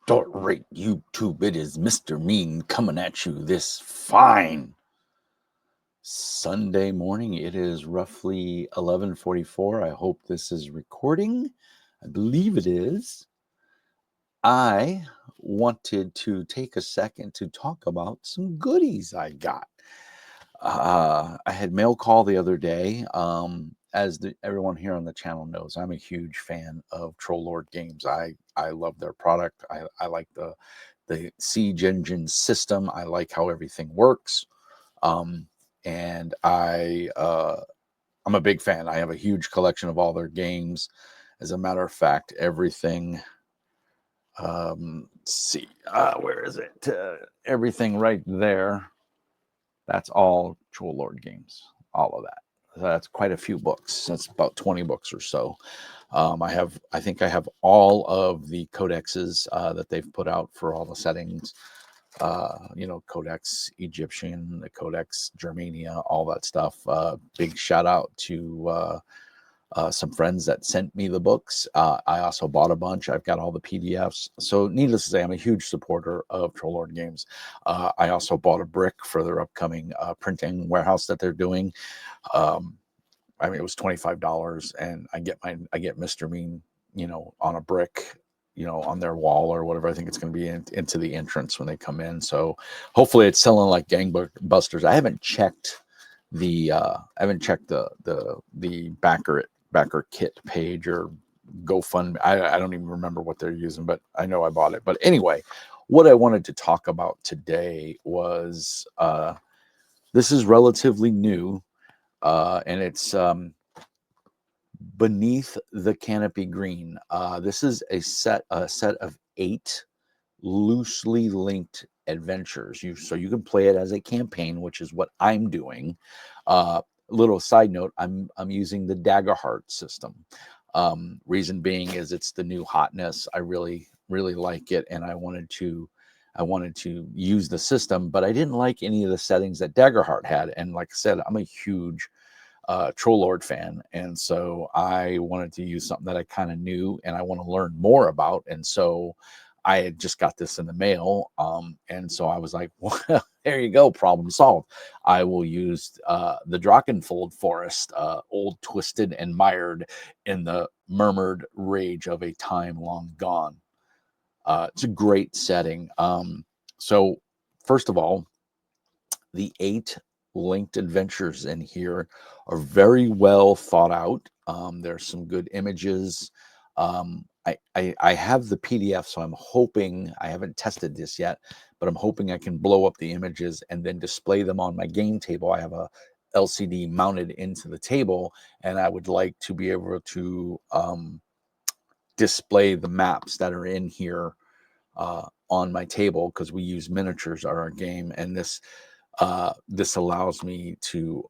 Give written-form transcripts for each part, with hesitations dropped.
Start rate YouTube. It is Mr. Mean coming at you this fine Sunday morning. It is roughly 11:44. I hope this is recording. I believe it is. I wanted to take a second to talk about some goodies I got. I had mail call the other day. Everyone here on the channel knows, I'm a huge fan of Troll Lord Games. I love their product. I like the Siege Engine system. I like how everything works. And I'm a big fan. I have a huge collection of all their games. As a matter of fact, everything. Let's see, where is it? Everything right there. That's all Troll Lord Games. All of that. That's quite a few books. That's about 20 books or so. I think I have all of the codexes that they've put out for all the settings. Codex Egyptian, the Codex Germania, all that stuff. Big shout out to some friends that sent me the books. I also bought a bunch. I've got all the PDFs. So needless to say, I'm a huge supporter of Troll Lord Games. I also bought a brick for their upcoming printing warehouse that they're doing. It was $25, and I get Mr. Mean, on a brick, on their wall or whatever. I think it's going to be into the entrance when they come in. So hopefully it's selling like gangbusters. I haven't checked the backer kit page or GoFundMe. I don't even remember what they're using, but I know I bought it. But anyway, what I wanted to talk about today was this is relatively new, and it's Beneath the Canopy Green. This is a set of 8 loosely linked adventures. So you can play it as a campaign, which is what I'm doing. Little side note: I'm using the Daggerheart system. Reason being is it's the new hotness. I really like it, and I wanted to use the system, but I didn't like any of the settings that Daggerheart had. And like I said, I'm a huge Troll Lord fan, and so I wanted to use something that I kind of knew and I want to learn more about. And so I had just got this in the mail, and so I was like, well, there you go, problem solved. I will use the Drachenfold Forest, old, twisted, and mired in the murmured rage of a time long gone. It's a great setting. So first of all, the 8 linked adventures in here are very well thought out. There's some good images. I have the PDF, so I'm hoping, I haven't tested this yet, but I'm hoping I can blow up the images and then display them on my game table. I have a LCD mounted into the table, and I would like to be able to display the maps that are in here on my table, because we use miniatures on our game, and this allows me to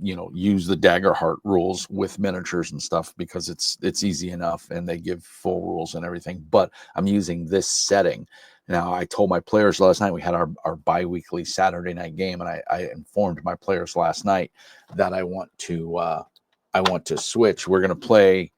use the Daggerheart rules with miniatures and stuff, because it's easy enough and they give full rules and everything. But I'm using this setting. Now, I told my players last night, we had our bi-weekly Saturday night game, and I informed my players last night that I want to switch. We're going to play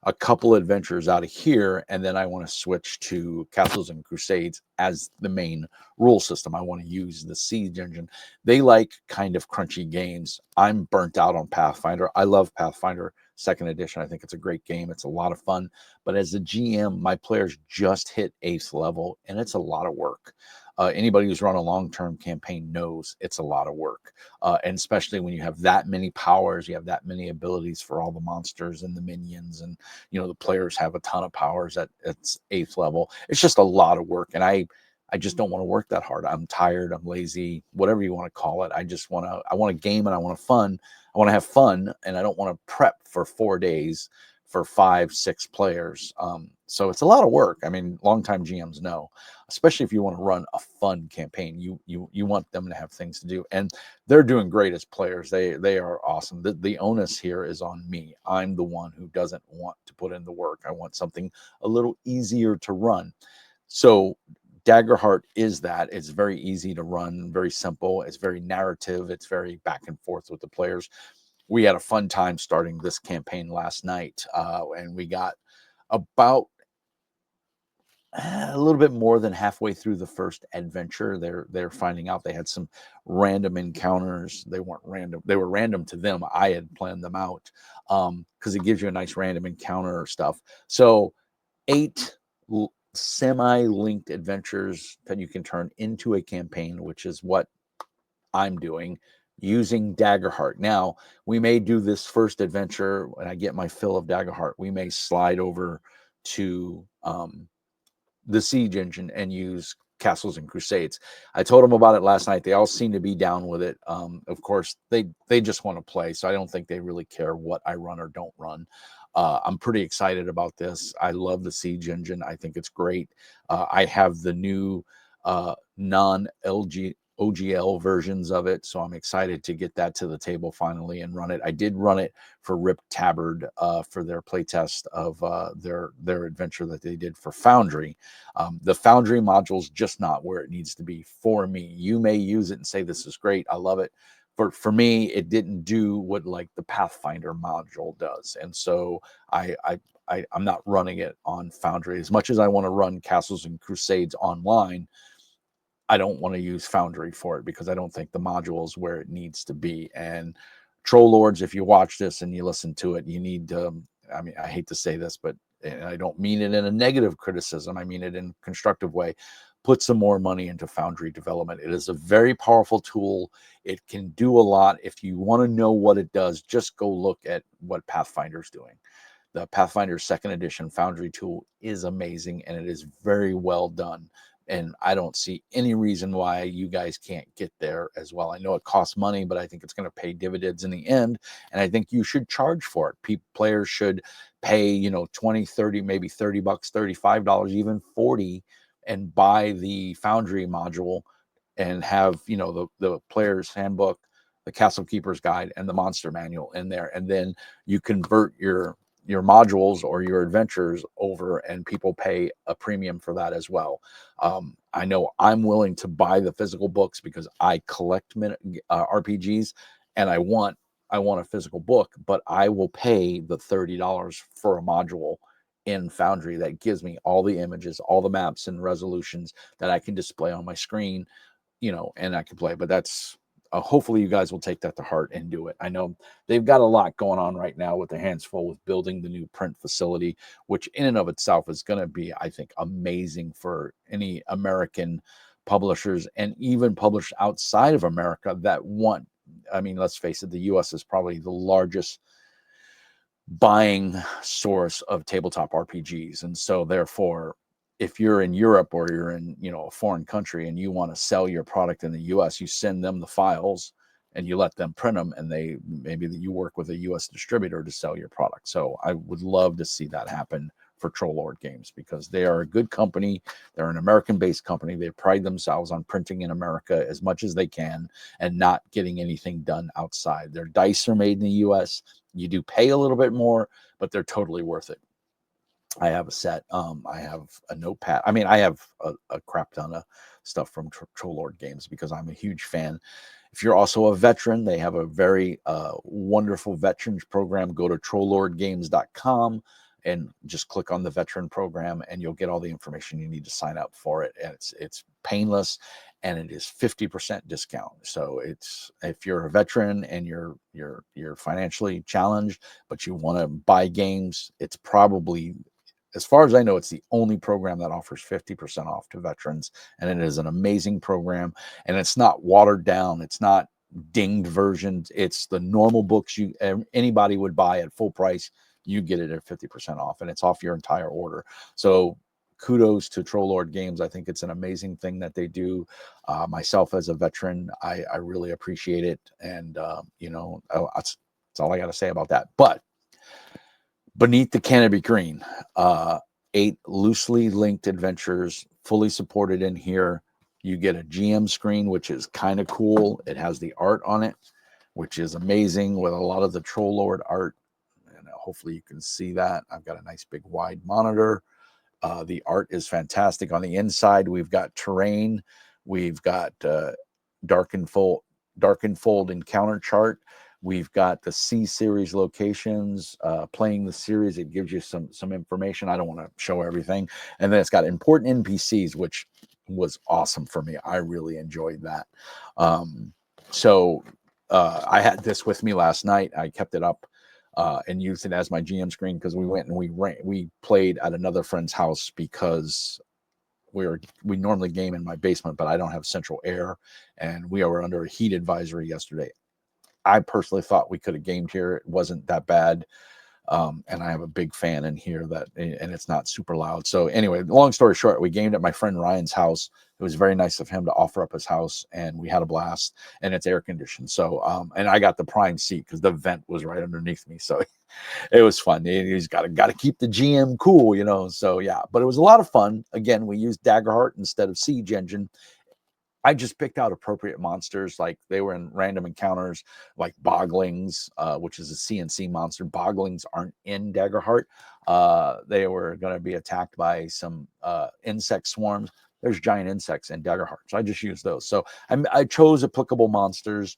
a couple adventures out of here, and then I want to switch to Castles and Crusades as the main rule system. I want to use the Siege Engine. They like kind of crunchy games. I'm burnt out on Pathfinder. I love Pathfinder 2nd edition. I think it's a great game. It's a lot of fun. But as a GM, my players just hit 8th level, and it's a lot of work. Anybody who's run a long-term campaign knows it's a lot of work, and especially when you have that many powers, you have that many abilities for all the monsters and the minions, and the players have a ton of powers at 8th level. It's just a lot of work, and I just don't want to work that hard. I'm tired. I'm lazy. Whatever you want to call it. I want a game, and I want to have fun, and I don't want to prep for 4 days for 5-6 players. So it's a lot of work. I mean, longtime GMs know, especially if you want to run a fun campaign, you want them to have things to do, and they're doing great as players. They are awesome. The onus here is on me. I'm the one who doesn't want to put in the work. I want something a little easier to run. So Daggerheart is that. It's very easy to run, very simple. It's very narrative. It's very back and forth with the players. We had a fun time starting this campaign last night, and we got about a little bit more than halfway through the first adventure. They're finding out they had some random encounters. They weren't random. They were random to them. I had planned them out because it gives you a nice random encounter stuff. So 8 semi-linked adventures that you can turn into a campaign, which is what I'm doing using Daggerheart. Now, we may do this first adventure when I get my fill of Daggerheart. We may slide over to the Siege engine and use Castles and Crusades. I told them about it last night. They all seem to be down with it. Of course, they just want to play, so I don't think they really care what I run or don't run. I'm pretty excited about this. I love the Siege engine. I think it's great. I have the new non-LG OGL versions of it, so I'm excited to get that to the table finally and run it. I did run it for Rip Tabard for their playtest of their adventure that they did for Foundry. The Foundry module is just not where it needs to be for me. You may use it and say this is great, I love it. For me, it didn't do what like the Pathfinder module does, and so I'm not running it on Foundry as much as I want to run Castles and Crusades online. I don't want to use Foundry for it because I don't think the module is where it needs to be. And Troll Lords, if you watch this and you listen to it, you need to, I mean, I hate to say this, but and I don't mean it in a negative criticism. I mean it in a constructive way. Put some more money into Foundry development. It is a very powerful tool. It can do a lot. If you want to know what it does, just go look at what Pathfinder's doing. The Pathfinder second edition Foundry tool is amazing and it is very well done. And I don't see any reason why you guys can't get there as well. I know it costs money, but I think it's going to pay dividends in the end. And I think you should charge for it. Players should pay, 20, 30, maybe $30, $35, even 40 and buy the Foundry module and have, the player's handbook, the Castle Keeper's Guide, and the Monster Manual in there. And then you convert your modules or your adventures over and people pay a premium for that as well. I know I'm willing to buy the physical books because I collect RPGs and I want a physical book, but I will pay the $30 for a module in Foundry that gives me all the images, all the maps and resolutions that I can display on my screen, and I can play. But that's hopefully you guys will take that to heart and do it. I know they've got a lot going on right now with their hands full with building the new print facility, which in and of itself is going to be, I think, amazing for any American publishers and even publishers outside of America that want. I mean, let's face it, the U.S. is probably the largest buying source of tabletop RPGs. And so therefore, if you're in Europe or you're in, a foreign country and you want to sell your product in the US, you send them the files and you let them print them and maybe you work with a US distributor to sell your product. So I would love to see that happen for Troll Lord Games because they are a good company. They're an American-based company. They pride themselves on printing in America as much as they can and not getting anything done outside. Their dice are made in the US. You do pay a little bit more, but they're totally worth it. I have a set. I have a notepad. I mean, I have a crap ton of stuff from Troll Lord Games because I'm a huge fan. If you're also a veteran, they have a very wonderful veterans program. Go to trolllordgames.com and just click on the veteran program and you'll get all the information you need to sign up for it. And it's painless and it is 50% discount. So it's if you're a veteran and you're financially challenged, but you want to buy games, it's probably, as far as I know, it's the only program that offers 50% off to veterans. And it is an amazing program. And it's not watered down. It's not dinged versions. It's the normal books anybody would buy at full price. You get it at 50% off and it's off your entire order. So kudos to Troll Lord Games. I think it's an amazing thing that they do. Myself as a veteran, I really appreciate it. And, that's all I got to say about that. But Beneath the Canopy Green, 8 loosely linked adventures, fully supported in here. You get a GM screen, which is kind of cool. It has the art on it, which is amazing with a lot of the Troll Lord art. And hopefully you can see that. I've got a nice big wide monitor. The art is fantastic. On the inside, we've got terrain. We've got dark and fold encounter chart. We've got the C series locations. Playing the series, it gives you some information. I don't want to show everything. And then it's got important NPCs, which was awesome for me. I really enjoyed that. So I had this with me last night. I kept it up and used it as my GM screen because we went and we played at another friend's house because we normally game in my basement, but I don't have central air, and we were under a heat advisory yesterday. I personally thought we could have gamed here. It wasn't that bad. And I have a big fan in here and it's not super loud. So anyway, long story short, we gamed at my friend Ryan's house. It was very nice of him to offer up his house, and we had a blast, and it's air conditioned. So, and I got the prime seat because the vent was right underneath me. So it was fun. He's got to keep the GM cool, you know? So yeah, but it was a lot of fun. Again, we used Daggerheart instead of Siege Engine. I just picked out appropriate monsters, like they were in random encounters, like Boglings, which is a CNC monster. Boglings aren't in Daggerheart. They were going to be attacked by some insect swarms. There's giant insects in Daggerheart, so I just used those. So I chose applicable monsters.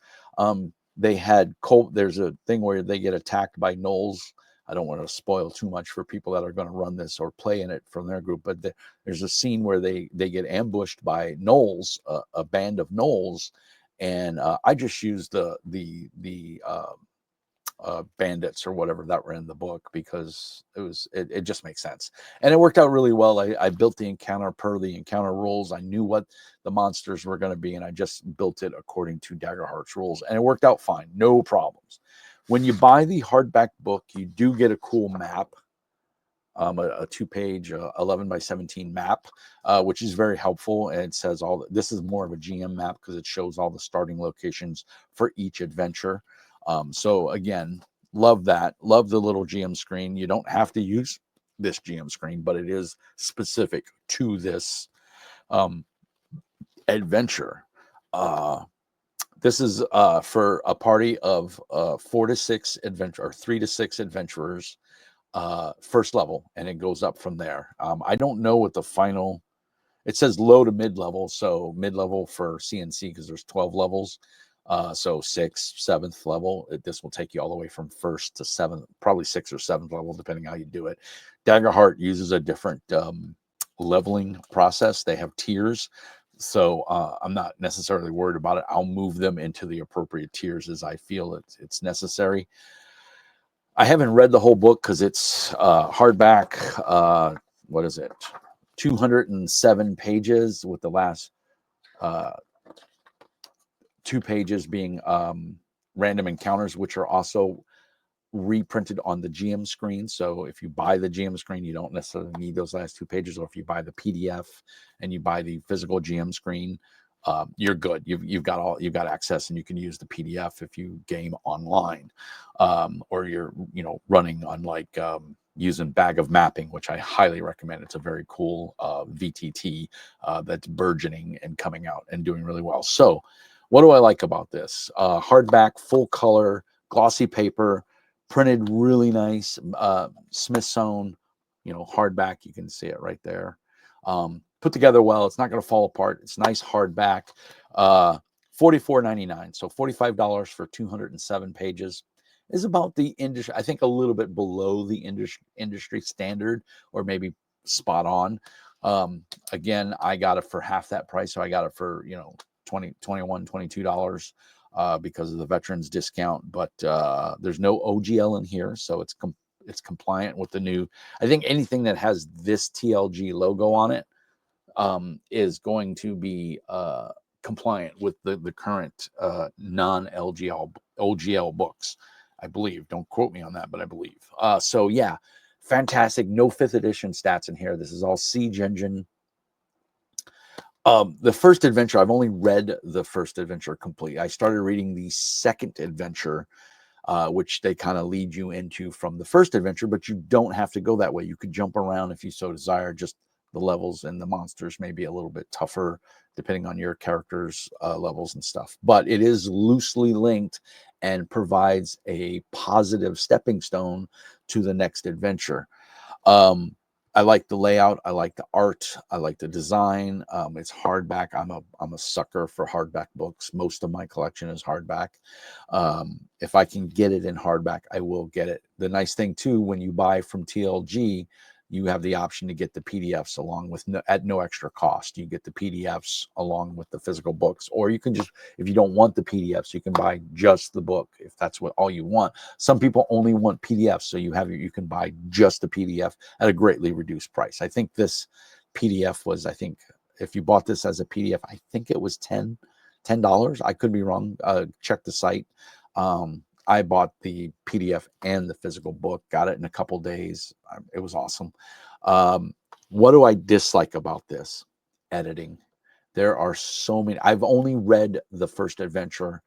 They had there's a thing where they get attacked by gnolls. I don't want to spoil too much for people that are going to run this or play in it from their group, but there's a scene where they get ambushed by gnolls, a band of gnolls, and I just used the bandits or whatever that were in the book because it just makes sense, and it worked out really well. I built the encounter per the encounter rules. I knew what the monsters were going to be, and I just built it according to Daggerheart's rules, and it worked out fine, no problems. When you buy the hardback book, you do get a cool map, a 2-page 11 by 17 map, which is very helpful. And it says this is more of a GM map because it shows all the starting locations for each adventure. So again, love that. Love the little GM screen. You don't have to use this GM screen, but it is specific to this adventure. This is for a party of 4 to 6 adventure or 3 to 6 adventurers, first level, and it goes up from there. I don't know what the final. It says low to mid level, so mid level for CNC because there's 12 levels. So 6th, 7th level. This will take you all the way from 1st to 7th, probably 6th or 7th level, depending how you do it. Daggerheart uses a different leveling process. They have tiers. So I'm not necessarily worried about it. I'll move them into the appropriate tiers as I feel it's necessary. I haven't read the whole book because it's hardback. What is it? 207 pages, with the last 2 pages being random encounters, which are also reprinted on the GM screen. So if you buy the GM screen, you don't necessarily need those last 2 pages, or if you buy the PDF and you buy the physical GM screen, you're good. You've got access, and you can use the PDF if you game online, or you're running on like using Bag of Mapping, which I highly recommend. It's a very cool VTT that's burgeoning and coming out and doing really well. So what do I like about this? Hardback, full color, glossy paper, printed really nice, Smithsonian, hardback. You can see it right there. Put together well. It's not going to fall apart. It's nice hardback. $44.99, so $45 for 207 pages is about the industry. I think a little bit below the industry standard, or maybe spot on. Again, I got it for half that price, so I got it for $20, $21, $22 because of the veterans discount. But there's no OGL in here, so it's compliant with the new. I think anything that has this TLG logo on it is going to be compliant with the current non-LGL OGL books, I believe. Don't quote me on that, but I believe. So yeah, fantastic. No 5th edition stats in here. This is all Siege Engine. The first adventure, I've only read the first adventure complete. I started reading the second adventure, which they kind of lead you into from the first adventure, but you don't have to go that way. You could jump around if you so desire. Just the levels and the monsters may be a little bit tougher depending on your character's levels and stuff. But it is loosely linked and provides a positive stepping stone to the next adventure. I like the layout. I like the art. I like the design. It's hardback. I'm a sucker for hardback books. Most of my collection is hardback. If I can get it in hardback, I will get it. The nice thing too, when you buy from TLG, you have the option to get the PDFs along with at no extra cost. You get the PDFs along with the physical books, or you can just, if you don't want the PDFs, you can buy just the book if that's what all you want. Some people only want PDFs, so you can buy just the PDF at a greatly reduced price. I think this PDF was, I think if you bought this as a PDF, I think it was $10. I could be wrong. Check the site. I bought the PDF and the physical book, got it in a couple days. It was awesome. What do I dislike about this? Editing. There are so many. I've only read the first adventure,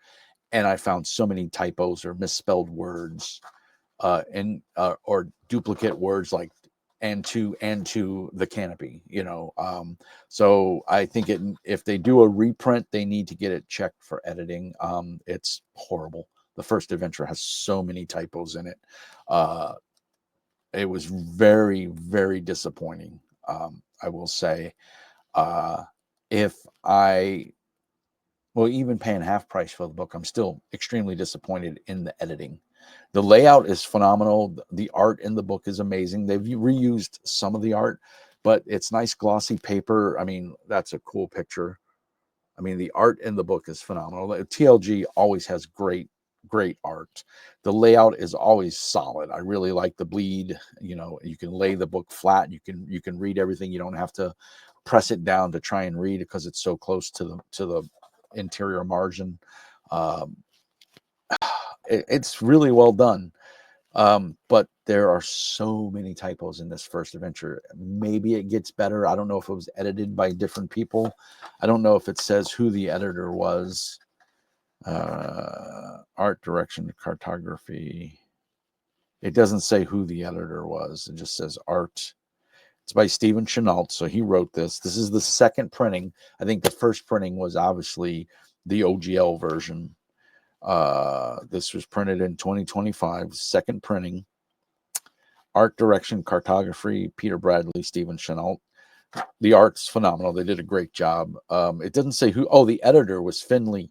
and I found so many typos or misspelled words, or duplicate words like and to the Canopy. So I think if they do a reprint, they need to get it checked for editing. It's horrible. The first adventure has so many typos in it. It was very, very disappointing. I will say, if I, well, even paying half price for the book, I'm still extremely disappointed in the editing. The layout is phenomenal. The art in the book is amazing. They've reused some of the art, but it's nice glossy paper. I mean, that's a cool picture. I mean, the art in the book is phenomenal. TLG always has great art. The layout is always solid. I really like the bleed. You can lay the book flat. You can read everything. You don't have to press it down to try and read it because it's so close to the interior margin. It's really well done. But there are so many typos in this first adventure. Maybe it gets better. I don't know if it was edited by different people. I don't know if it says who the editor was. Art direction, cartography. It doesn't say who the editor was. It just says art. It's by Stephen Chenault. So he wrote this. This is the second printing. I think the first printing was obviously the OGL version. This was printed in 2025, second printing. Art direction, cartography, Peter Bradley, Stephen Chenault. The art's phenomenal. They did a great job. It doesn't say who. Oh, the editor was Finley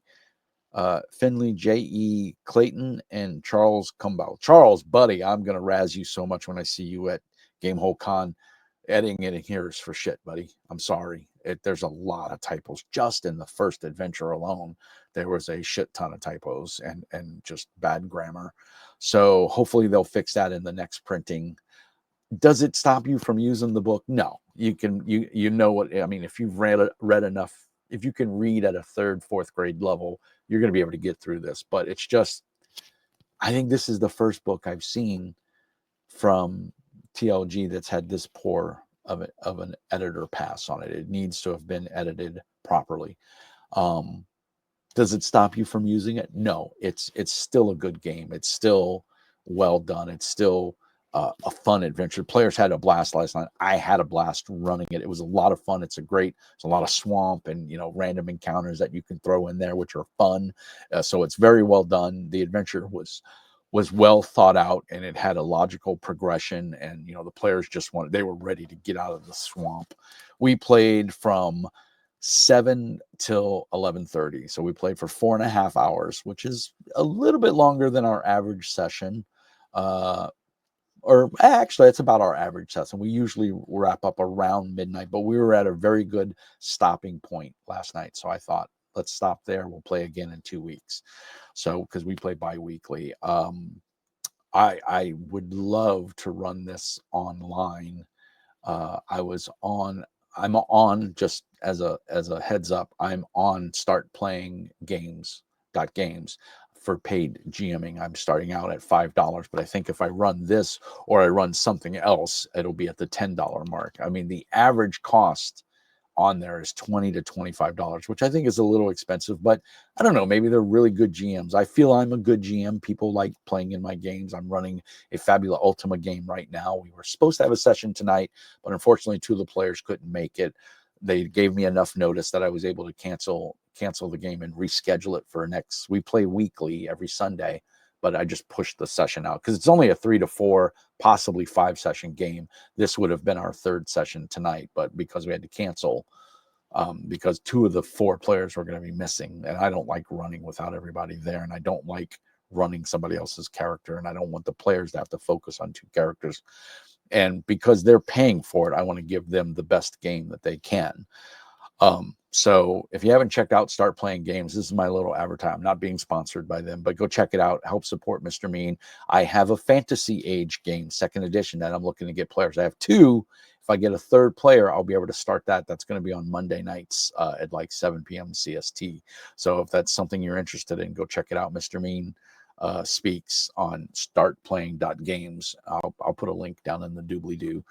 J.E. Clayton and Charles Cumbau. Charles, buddy, I'm going to razz you so much when I see you at Gamehole Con. Editing it in here is for shit, buddy. I'm sorry. There's a lot of typos. Just in the first adventure alone, there was a shit ton of typos and just bad grammar. So hopefully they'll fix that in the next printing. Does it stop you from using the book? No. You know what I mean. If you've read enough, if you can read at a third, fourth grade level, you're going to be able to get through this. But it's just, I think this is the first book I've seen from TLG that's had this poor of an editor pass on it. It needs to have been edited properly. Does it stop you from using it? No. It's still a good game. It's still well done. It's still a fun adventure. Players had a blast last night. I had a blast running it. It was a lot of fun. It's a lot of swamp and random encounters that you can throw in there, which are fun. So it's very well done. The adventure was well thought out, and it had a logical progression. And the players they were ready to get out of the swamp. We played from 7 till 11:30, so we played for 4.5 hours, which is a little bit longer than our average session. Or actually, it's about our average session. We usually wrap up around midnight, but we were at a very good stopping point last night. So I thought, let's stop there. We'll play again in 2 weeks. So because we play bi-weekly. I would love to run this online. I'm on, just as a heads up, I'm on Start Playing Games for paid GMing. I'm starting out at $5, but I think if I run this or I run something else, it'll be at the $10 mark. I mean, the average cost on there is $20 to $25, which I think is a little expensive, but I don't know, maybe they're really good GMs. I feel I'm a good GM. People like playing in my games. I'm running a Fabula Ultima game right now. We were supposed to have a session tonight, but unfortunately 2 of the players couldn't make it. They gave me enough notice that I was able to cancel the game and reschedule it for we play weekly every Sunday, but I just pushed the session out because it's only a 3 to 4, possibly 5 session game. This would have been our 3rd session tonight, but because we had to cancel, because 2 of the 4 players were going to be missing, and I don't like running without everybody there, and I don't like running somebody else's character, and I don't want the players to have to focus on 2 characters. And because they're paying for it, I want to give them the best game that they can. So if you haven't checked out Start Playing Games, this is my little advertisement. I'm not being sponsored by them, but go check it out. Help support Mr. Mean. I have a Fantasy Age game, 2nd edition, that I'm looking to get players. I have 2. If I get a 3rd player, I'll be able to start that. That's going to be on Monday nights at like 7 p.m. CST. So if that's something you're interested in, go check it out. Mr. Mean speaks on startplaying.games. I'll put a link down in the doobly-doo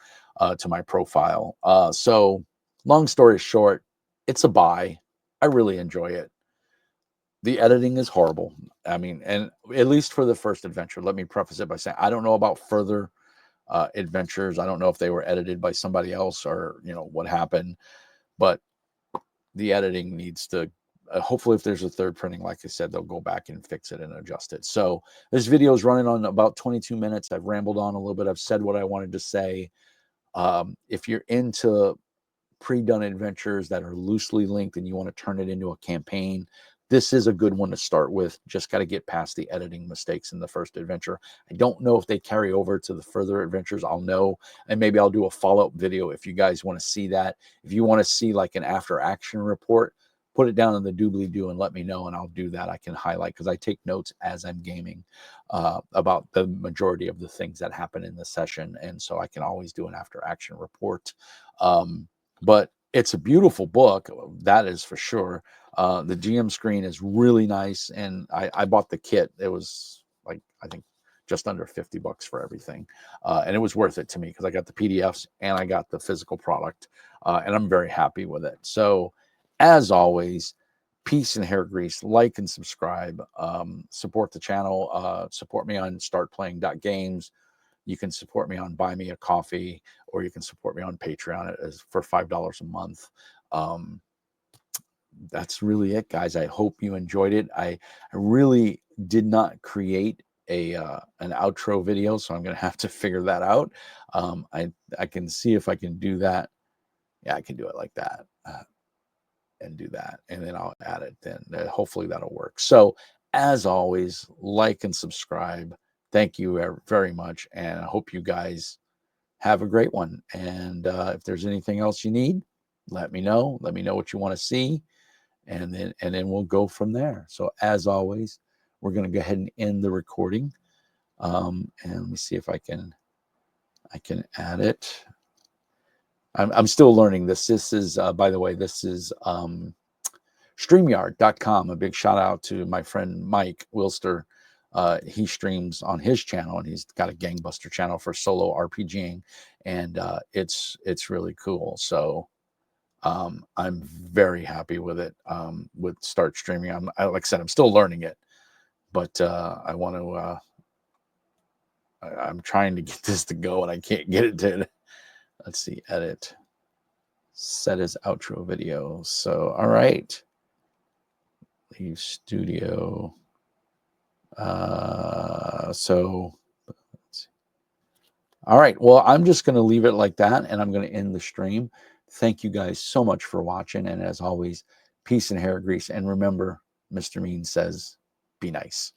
to my profile. So long story short, it's a buy. I really enjoy it. The editing is horrible. I mean, and at least for the first adventure, let me preface it by saying I don't know about further adventures. I don't know if they were edited by somebody else or, what happened, but the editing needs to, hopefully if there's a 3rd printing, like I said, they'll go back and fix it and adjust it. So this video is running on about 22 minutes. I've rambled on a little bit. I've said what I wanted to say. If you're into pre-done adventures that are loosely linked and you want to turn it into a campaign, this is a good one to start with. Just got to get past the editing mistakes in the first adventure. I don't know if they carry over to the further adventures. I'll know, and maybe I'll do a follow-up video if you guys want to see that. If you want to see like an after action report, put it down in the doobly-doo and let me know, and I'll do that. I can highlight because I take notes as I'm gaming about the majority of the things that happen in the session, and so I can always do an after action report. But it's a beautiful book, that is for sure. The GM screen is really nice, and I bought the kit. It was like, I think, just under $50 for everything, and it was worth it to me because I got the PDFs and I got the physical product, and I'm very happy with it. So, as always, peace and hair grease. Like and subscribe. Support the channel. Support me on startplaying.games. You can support me on Buy Me a Coffee, or you can support me on Patreon for $5 a month. That's really it, guys. I hope you enjoyed it. I really did not create an outro video, so I'm going to have to figure that out. I can see if I can do that. Yeah, I can do it like that and do that, and then I'll add it. Then hopefully that'll work. So as always, like and subscribe. Thank you very much, and I hope you guys have a great one. And if there's anything else you need, let me know. Let me know what you want to see, and then we'll go from there. So as always, we're going to go ahead and end the recording. And let me see if I can add it. I'm still learning this. This is, by the way, this is StreamYard.com. A big shout out to my friend Mike Wilster. He streams on his channel, and he's got a gangbuster channel for solo RPGing, and it's really cool. So I'm very happy with it. With Start Streaming, like I said, I'm still learning it, but I want to. I'm trying to get this to go, and I can't get it to. Let's see, edit, set as outro video. So all right, leave studio. So all right, well, I'm just going to leave it like that, and I'm going to end the stream. Thank you guys so much for watching, and as always, peace and hair grease. And remember, Mr. Mean says, be nice.